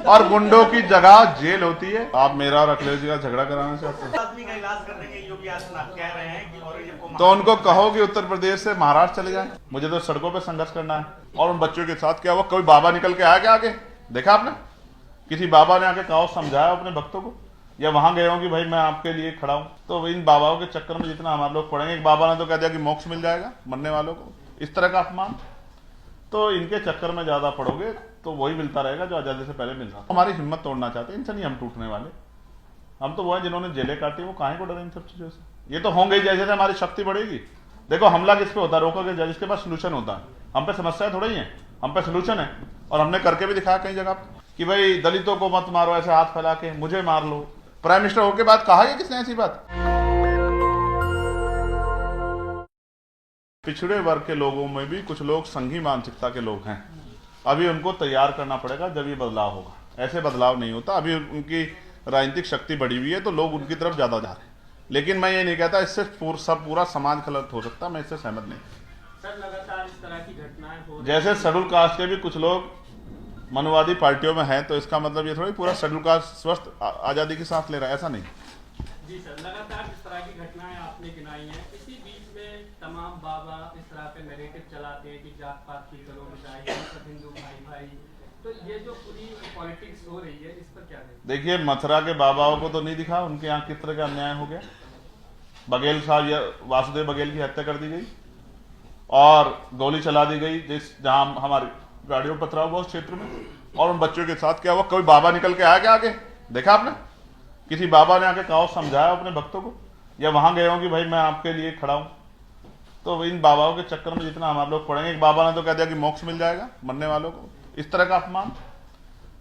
और गुंडों की जगह जेल होती है। आप मेरा और अखिलेश जी का झगड़ा कराना चाहते हैं? आदमी का इलाज करने के योगी आदित्यनाथ कह रहे हैं कि और ये तो उनको कहो कि उत्तर प्रदेश से महाराष्ट्र चले जाएं। मुझे तो सड़कों पे संघर्ष करना है। और उन बच्चों के साथ क्या हुआ? कोई बाबा निकल के आया क्या आगे? देखा आपने? किसी बाबा ने आके कहा, समझाया अपने भक्तों को, या वहां गए हो कि भाई मैं आपके लिए खड़ा हूं? तो इन बाबाओं के चक्कर में जितना हमारे लोग पड़ेंगे, एक बाबा ने तो कह दिया कि मोक्ष मिल जाएगा मरने वालों को, इस तरह का अपमान। तो इनके चक्कर में ज्यादा पड़ोगे तो वही मिलता रहेगा जो आजादी से पहले मिल रहा था। हमारी हिम्मत तोड़ना चाहते हैं, इनसे नहीं हम टूटने वाले। हम तो वो है जिन्होंने जेलें काटी, वो काहे को डरे इन सब चीजों से? ये तो होंगे ही, जैसे हमारी शक्ति बढ़ेगी। देखो हमला किस पे होता है? रोकोगे जिसके पास सोल्यूशन होता है। हम पे समस्याएं थोड़ी है, हम पे सोल्यूशन है। और हमने करके भी दिखाया कई जगह कि भाई दलितों को मत मारो ऐसे हाथ फैला के, मुझे मार लो। प्राइम मिनिस्टर होके बाद कहा है किसने ऐसी बात? पिछड़े वर्ग के लोगों में भी कुछ लोग संघी मानसिकता के लोग हैं। अभी उनको तैयार करना पड़ेगा, जब ये बदलाव होगा। ऐसे बदलाव नहीं होता। अभी उनकी राजनीतिक शक्ति बढ़ी हुई है तो लोग उनकी तरफ ज्यादा जा रहे हैं। लेकिन मैं ये नहीं कहता इससे पूरा समाज गलत हो सकता, मैं इससे सहमत नहीं। सर लगातार इस तरह की घटनाएं हो, जैसे शेड्यूल कास्ट के भी कुछ लोग मनुवादी पार्टियों में हैं, तो इसका मतलब ये थोड़ी पूरा शेड्यूल कास्ट स्वस्थ आजादी की सांस ले रहा है, ऐसा नहीं। जी सर, लगातार इस तरह की घटनाएं आपने गिनाई हैं। इसी बीच में तमाम बाबा इस तरह के नैरेटिव चलाते हैं कि जात पात की करो मिटाई, हम सब हिंदू भाई भाई। तो ये जो पूरी पॉलिटिक्स हो रही है, इस पर क्या कहें? देखिए, मथुरा के बाबाओं को तो नहीं दिखा उनके यहाँ किस तरह का अन्याय हो गया। बघेल साहब, वासुदेव बघेल की हत्या कर दी गई और गोली चला दी गई जहां हमारी गाड़ियों पर पथराव हुआ उस क्षेत्र में। और उन बच्चों के साथ क्या हुआ? कोई बाबा निकल के आया क्या आगे? देखा आपने? किसी बाबा ने आके कहा, समझाया अपने भक्तों को, या वहां गए हो कि भाई मैं आपके लिए खड़ा हूं? तो इन बाबाओं के चक्कर में जितना हमारे लोग पड़ेंगे, एक बाबा ने तो कह दिया कि मोक्ष मिल जाएगा मरने वालों को, इस तरह का अपमान।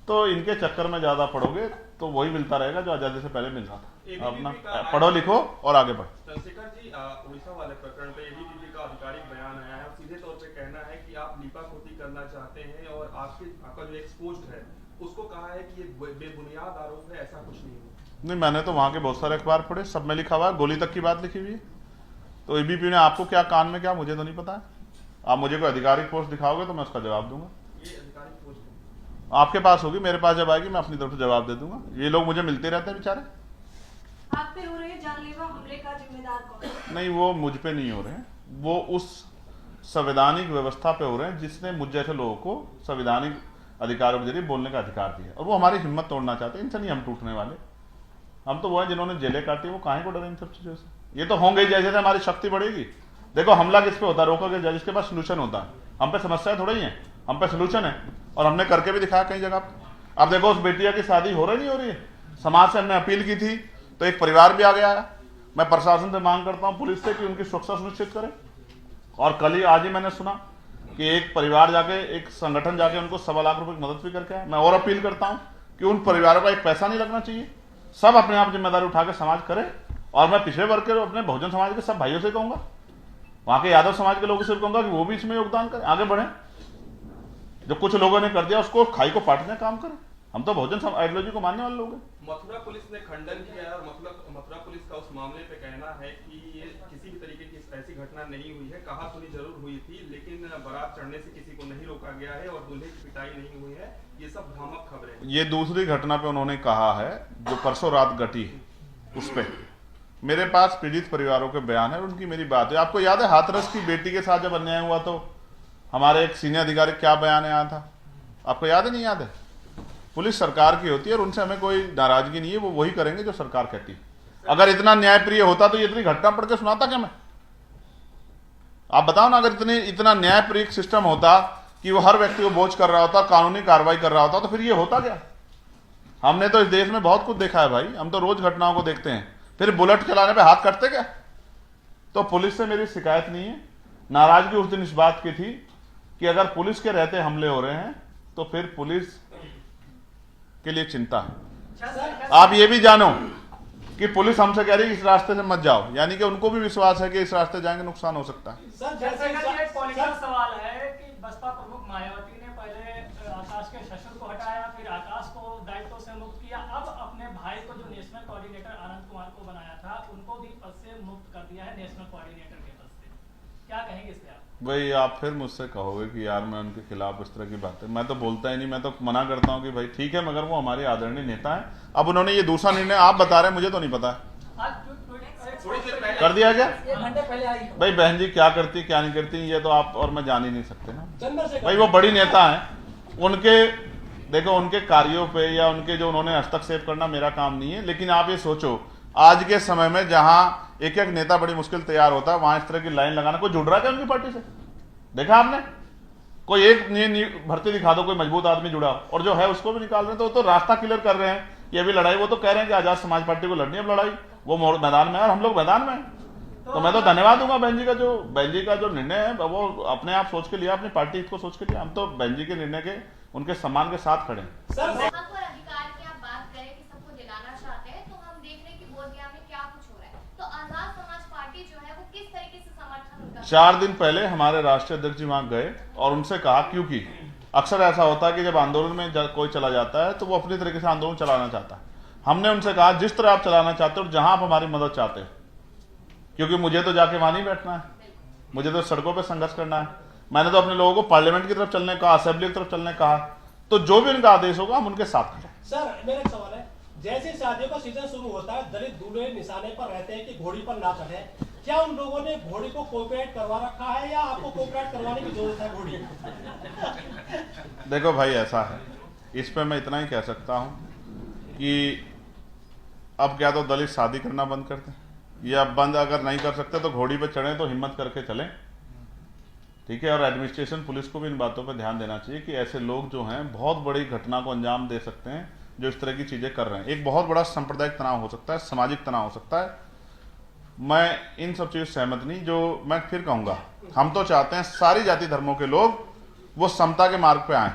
तो इनके चक्कर में ज्यादा पड़ोगे तो वही मिलता रहेगा जो आजादी से पहले मिल रहा था। अपना पढ़ो लिखो और आगे बढ़ो। चंद्रशेखर जी, उड़ीसा वाले प्रकरण पे एबीवीपी का आधिकारिक बयान आया है और सीधे तौर पे कहना है कि आप लीपापोती करना चाहते हैं और आपका जो एक्सपोज्ड है उसको कहा है कि ये बेबुनियाद आरोप है, ऐसा कुछ नहीं है। नहीं, मैंने तो वहां के बहुत सारे अखबार पढ़े, सब में लिखा हुआ है, गोली तक की बात लिखी हुई है। तो एबीपी ने आपको क्या कान में क्या, मुझे तो नहीं पता है। आप मुझे कोई आधिकारिक पोस्ट दिखाओगे तो मैं उसका जवाब दूंगा। ये आधिकारिक पोस्ट आपके पास होगी, मेरे पास जब आएगी मैं अपनी तरफ से जवाब दे दूंगा। ये लोग मुझे मिलते रहते हैं बेचारे। आप पे हो रहे जानलेवा हमले का जिम्मेदार कौन है? नहीं, वो मुझ पे नहीं हो रहे हैं, वो उस संवैधानिक व्यवस्था पे हो रहे हैं जिसने मुझ जैसे लोगों को संवैधानिक अधिकारों के जरिए बोलने का अधिकार दिया। और वो हमारी हिम्मत तोड़ना चाहते हैं, इनसे नहीं हम टूटने वाले। हम तो वो है जिन्होंने जेलें काटी, वो काहे को डरे इन सब चीजों से? ये तो होंगे ही, जैसे हमारी शक्ति बढ़ेगी। देखो हमला किस पे होता है? रोकोगे जिसके पास सोल्यूशन होता है। हम पे समस्याएं थोड़ी है, हम पे सोल्यूशन है। और हमने करके भी दिखाया कई जगह। अब देखो उस बेटिया की शादी हो रही नहीं हो रही है, समाज से हमने अपील की थी तो एक परिवार भी आ गया है। मैं प्रशासन से मांग करता हूं, पुलिस से, कि उनकी सुरक्षा सुनिश्चित करें। और कल ही आज ही मैंने सुना कि एक परिवार जाके, एक संगठन जाके उनको 1.25 लाख रुपए की मदद भी करके आया। मैं और अपील करता हूं कि उन परिवारों का एक पैसा नहीं लगना चाहिए, सब अपने आप जिम्मेदारी उठा के समाज करे। और मैं पिछड़े वर्ग के अपने बहुजन समाज के सब भाइयों से कहूंगा, वहां के यादव समाज के लोगों से कहूंगा कि वो भी इसमें योगदान करें, आगे बढ़े। जो कुछ लोगों ने कर दिया उसको खाई को पाटने काम करें। हम तो बहुजन आइडियोलॉजी को मानने वाले लोग हैं। मथुरा पुलिस ने खंडन किया है और मथुरा पुलिस का उस मामले पे कहना है कि ये किसी भी तरीके की ऐसी घटना नहीं हुई है। कहा सुनी जरूर हुई थी, लेकिन बारात चढ़ने से किसी को नहीं रोका गया है और दूल्हे की पिटाई नहीं हुई है। ये सब भ्रामक खबरें हैं। ये दूसरी घटना पे उन्होंने कहा है जो परसों रात घटी, उस पे मेरे पास पीड़ित परिवारों के बयान है, उनकी मेरी बात है। आपको याद है हाथरस की बेटी के साथ जब अन्याय हुआ तो हमारे एक सीनियर अधिकारी क्या बयान आया था? आपको याद है? नहीं याद है? पुलिस सरकार की होती है और उनसे हमें कोई नाराजगी नहीं है, वो वही करेंगे जो सरकार कहती है। अगर इतना न्यायप्रिय होता तो ये इतनी घटना पढ़ के सुनाता क्या मैं? आप बताओ ना, अगर इतना न्यायप्रिय सिस्टम होता कि वो हर व्यक्ति को बोझ कर रहा होता, कानूनी कार्रवाई कर रहा होता, तो फिर ये होता क्या? हमने तो इस देश में बहुत कुछ देखा है भाई, हम तो रोज घटनाओं को देखते हैं। फिर बुलेट चलाने पे हाथ कटते क्या? तो पुलिस से मेरी शिकायत नहीं है। नाराजगी उस दिन इस बात की थी कि अगर पुलिस के रहते हमले हो रहे हैं तो फिर पुलिस के लिए चिंता है। आप ये भी जानो कि पुलिस हमसे कह रही है इस रास्ते से मत जाओ, यानी कि उनको भी विश्वास है कि इस रास्ते जाएंगे नुकसान हो सकता है। सर जैसे कि एक पॉलिटिकल सवाल है कि बसपा प्रमुख मायावती ने पहले आकाश के ससुर को हटाया, फिर आकाश को दायित्व से मुक्त किया, अब अपने भाई को जो नेशनल कोऑर्डिनेटर आनंद कुमार को बनाया था उनको भी पद से मुक्त कर दिया है, नेशनल कोऑर्डिनेटर के पद से। क्या कहेंगे इस पे आप? भाई आप फिर मुझसे कहोगे कि यार मैं उनके खिलाफ इस तरह की बातें, मैं तो बोलता ही नहीं, मैं तो मना करता हूँ कि भाई ठीक है, मगर वो हमारे आदरणीय नेता है। अब उन्होंने ये दूसरा निर्णय आप बता रहे हैं, मुझे तो नहीं पता है। थोड़ी देर पहले कर दिया क्या? 1 घंटे पहले आई। भाई बहन जी क्या करती क्या नहीं करती ये तो आप और मैं जान ही नहीं सकते ना। चंदर से भाई वो बड़ी नेता है, उनके देखो उनके कार्यों पे या उनके जो उन्होंने हस्तक्षेप करना मेरा काम नहीं है। लेकिन आप ये सोचो आज के समय में जहां एक एक नेता बड़ी मुश्किल तैयार होता है, वहां इस तरह की लाइन लगाना, कोई जुड़ रहा है क्या उनकी पार्टी से? देखा आपने? कोई एक भर्ती दिखा दो, कोई मजबूत आदमी जुड़ा, और जो है उसको भी निकाल रहे हैं। तो रास्ता क्लियर कर रहे हैं कि अभी लड़ाई, वो तो कह रहे हैं कि आजाद समाज पार्टी को लड़नी है अब लड़ाई, वो मैदान में है और हम लोग मैदान में हैं। तो मैं तो धन्यवाद दूंगा बहन जी का जो निर्णय है वो अपने आप सोच के लिया, अपनी पार्टी हित को सोच के लिया। हम तो बहन जी के निर्णय के उनके सम्मान के साथ खड़े हैं। सर यहाँ पर अधिकार की आप बात करें कि सबको दिलाना चाहते हैं, तो हम देख रहे हैं कि बोधगया में क्या कुछ हो रहा है। तो आजाद समाज पार्टी जो है वो किस तरीके से समर्थन उनका 4 दिन पहले हमारे राष्ट्रीय अध्यक्ष जी वहां गए और उनसे कहा, क्योंकि अक्सर ऐसा होता है कि जब आंदोलन में कोई चला जाता है तो वो अपनी तरीके से आंदोलन चलाना चाहता है। हमने उनसे कहा जिस तरह आप चलाना चाहते हो और जहां आप हमारी मदद चाहते हो, क्योंकि मुझे तो जाके वहां नहीं बैठना है, मुझे तो सड़कों पर संघर्ष करना है। मैंने तो अपने लोगों को पार्लियामेंट की तरफ चलने कहा, असेंबली की तरफ चलने कहा, तो जो भी उनका आदेश होगा हम उनके साथ खड़े। सर मेरा एक सवाल है, जैसे शादियों का सीजन शुरू होता है दलित दूल्हे निशाने पर रहते हैं कि घोड़ी पर ना चढ़े, क्या उन लोगों ने घोड़ी को कोऑपरेट करवा रखा है या आपको कोऑपरेट करवाने की जरूरत है घोड़ी? देखो भाई ऐसा है, इस पे मैं इतना ही कह सकता हूं कि अब क्या तो दलित शादी करना बंद कर दें, या बंद अगर नहीं कर सकते तो घोड़ी पे चढ़े तो हिम्मत करके चलें, ठीक है। और एडमिनिस्ट्रेशन पुलिस को भी इन बातों पर ध्यान देना चाहिए कि ऐसे लोग जो हैं बहुत बड़ी घटना को अंजाम दे सकते हैं जो इस तरह की चीजें कर रहे हैं। एक बहुत बड़ा सांप्रदायिक तनाव हो सकता है, सामाजिक तनाव हो सकता है। मैं इन सब चीजों से सहमत नहीं। जो मैं फिर कहूंगा, हम तो चाहते हैं सारी जाति धर्मों के लोग वो समता के मार्ग पे आए।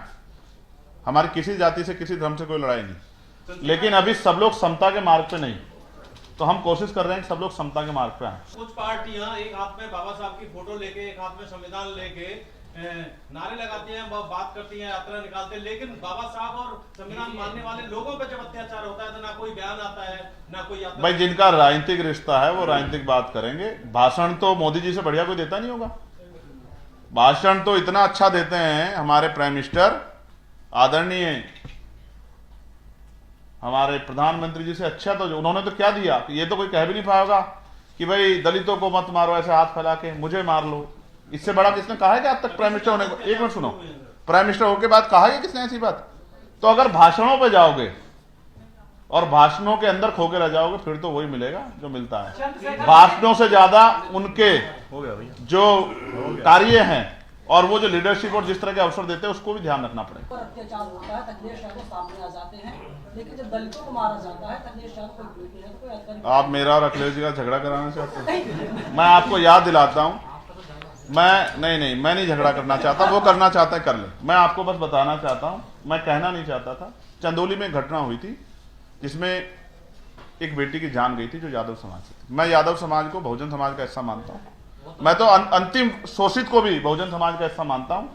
हमारी किसी जाति से किसी धर्म से कोई लड़ाई नहीं, लेकिन अभी सब लोग समता के मार्ग पे नहीं, तो हम कोशिश कर रहे हैं कि सब लोग समता के मार्ग पे आए। कुछ पार्टियां एक हाथ में बाबा साहब की फोटो लेके, एक हाथ में संविधान लेके नारे लगाती हैं, बात करती हैं, यात्रा निकालते हैं, लेकिन बाबा साहब और संविधान मानने वाले लोगों पे जब अत्याचार होता है तो ना कोई बयान आता है ना कोई यात्रा। भाई जिनका राजनीतिक रिश्ता है वो राजनीतिक बात करेंगे। भाषण तो मोदी जी से बढ़िया कोई देता नहीं होगा। भाषण तो इतना अच्छा देते हैं हमारे प्राइम मिनिस्टर, आदरणीय हमारे प्रधानमंत्री जी से अच्छा। तो उन्होंने तो क्या दिया, ये तो कोई कह भी नहीं पाएगा कि भाई दलितों को मत मारो ऐसे हाथ फैला के, मुझे मार लो। इससे बड़ा किसने कहा है कि आज तक प्राइम मिनिस्टर होने को? एक मिनट सुनो, प्राइम मिनिस्टर होने के बाद कहा है किसने ऐसी बात? तो अगर भाषणों पे जाओगे और भाषणों के अंदर खो के रह जाओगे फिर तो वही मिलेगा जो मिलता है। भाषणों से ज्यादा उनके जो कार्य हैं और वो जो लीडरशिप और जिस तरह के अवसर देते हैं उसको भी ध्यान रखना पड़ेगा। पर अत्याचार होता है, अखिलेश यादव सामने आ जाते हैं, लेकिन जब दलितों को मारा जाता है अखिलेश यादव कोई विरोधी है, तो कोई अधिकारी। आप मेरा और अखिलेश जी का झगड़ा कराना चाहते हैं? मैं आपको याद दिलाता हूं, मैं नहीं झगड़ा करना चाहता। वो करना चाहता है कर ले। मैं आपको बस बताना चाहता हूं, मैं कहना नहीं चाहता था। चंदौली में एक घटना हुई थी जिसमें एक बेटी की जान गई थी जो यादव समाज से थी। मैं यादव समाज को बहुजन समाज का हिस्सा मानता हूं। मैं तो अंतिम शोषित को भी बहुजन समाज का हिस्सा मानता हूं।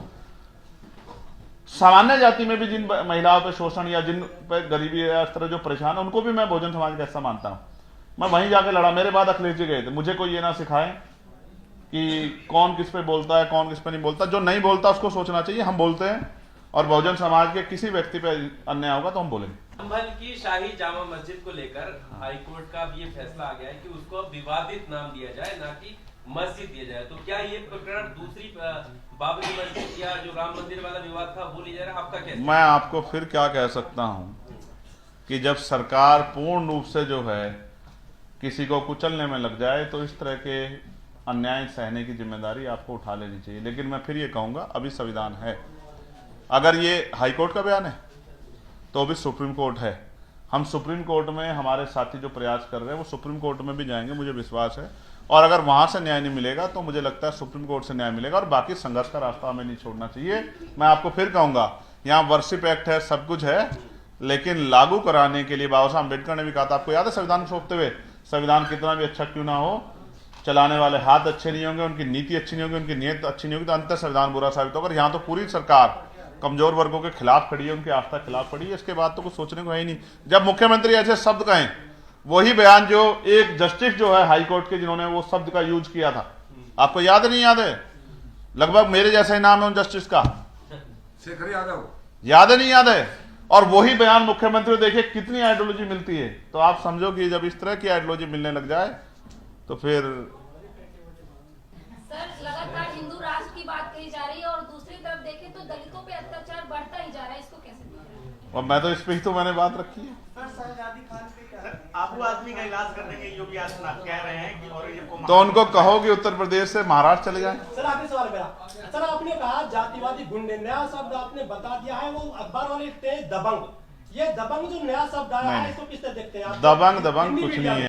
सामान्य जाति में भी जिन महिलाओं पे शोषण या जिन पे गरीबी या इस तरह जो परेशान है उनको भी मैं बहुजन समाज का हिस्सा मानता हूं। मैं वहीं जाके लड़ा। मेरे बाद अखिलेश जी गए थे। मुझे कोई ये ना सिखाए कि कौन किस पे बोलता है, कौन किस पे नहीं बोलता। जो नहीं बोलता उसको सोचना चाहिए। हम बोलते हैं और बहुजन समाज के किसी व्यक्ति पे अन्याय होगा तो हम बोलेंगे। संभल की शाही जामा मस्जिद को लेकर हाईकोर्ट का भी ये फैसला आ गया है कि उसको अब विवादित नाम दिया जाए, ना कि मस्जिद दिया जाए। तो क्या ये प्रकरण दूसरी बाबरी मस्जिद या जो राम मंदिर वाला विवाद था वो ले जा रहा है? आपका क्या? मैं आपको फिर क्या कह सकता हूं कि जब सरकार पूर्ण रूप से जो है किसी को कुचलने में लग जाए तो इस तरह के अन्याय सहने की जिम्मेदारी आपको उठा लेनी चाहिए। लेकिन मैं फिर ये कहूंगा, अभी संविधान है। अगर ये हाईकोर्ट का बयान है तो अभी सुप्रीम कोर्ट है। हम सुप्रीम कोर्ट में हमारे साथी जो प्रयास कर रहे हैं वो सुप्रीम कोर्ट में भी जाएंगे, मुझे विश्वास है। और अगर वहां से न्याय नहीं मिलेगा तो मुझे लगता है सुप्रीम कोर्ट से न्याय मिलेगा। और बाकी संघर्ष का रास्ता हमें नहीं छोड़ना चाहिए। मैं आपको फिर कहूंगा, यहाँ वर्शिप एक्ट है, सब कुछ है, लेकिन लागू कराने के लिए बाबा साहब अम्बेडकर ने भी कहा था, आपको याद है संविधान को सौंपते हुए, संविधान कितना भी अच्छा क्यों ना हो, चलाने वाले हाथ अच्छे नहीं होंगे, उनकी नीति अच्छी नहीं होगी, उनकी नीयत अच्छी नहीं होगी तो अंतर संविधान बुरा साबित होगा। यहाँ तो पूरी सरकार कमजोर वर्गों के खिलाफ खड़ी है, उनकी आस्था के खिलाफ खड़ी है। इसके बाद तो कुछ सोचने को है ही नहीं। जब मुख्यमंत्री ऐसे शब्द कहें, वही बयान जो एक जस्टिस जो है हाई कोर्ट के जिन्होंने वो शब्द का यूज किया था, आपको याद नहीं याद है? लगभग मेरे जैसा ही नाम है उन जस्टिस का, शेखर यादव। याद है नहीं याद है? और वही बयान मुख्यमंत्री को देखिए कितनी आइडियोलॉजी मिलती है। तो आप समझो कि जब इस तरह की आइडियोलॉजी मिलने लग जाए तो फिर सर लगातार हिंदू राष्ट्र की बात कही जा रही है और दूसरी तरफ देखें तो दलितों पे अत्याचार बढ़ता ही जा रहा है, इसको कैसे देखें? और मैं तो इस पे ही तो मैंने बात रखी है। आबू आदमी का इलाज करने के योगी आदित्यनाथ कह रहे हैं कि औरंगजेब को तो उनको कहो कि उत्तर प्रदेश से महाराष्ट्र चले जाएं। सर आखिरी सवाल मेरा, सर आपने कहा जातिवादी गुंडे, नया शब्द आपने बता दिया है, वो अखबार वाले लिखते हैं दबंग। ये दबंग जो नया शब्द आया है इसको किस तरह देखते हैं आप? दबंग हिंदी कुछ मीडिया नहीं है।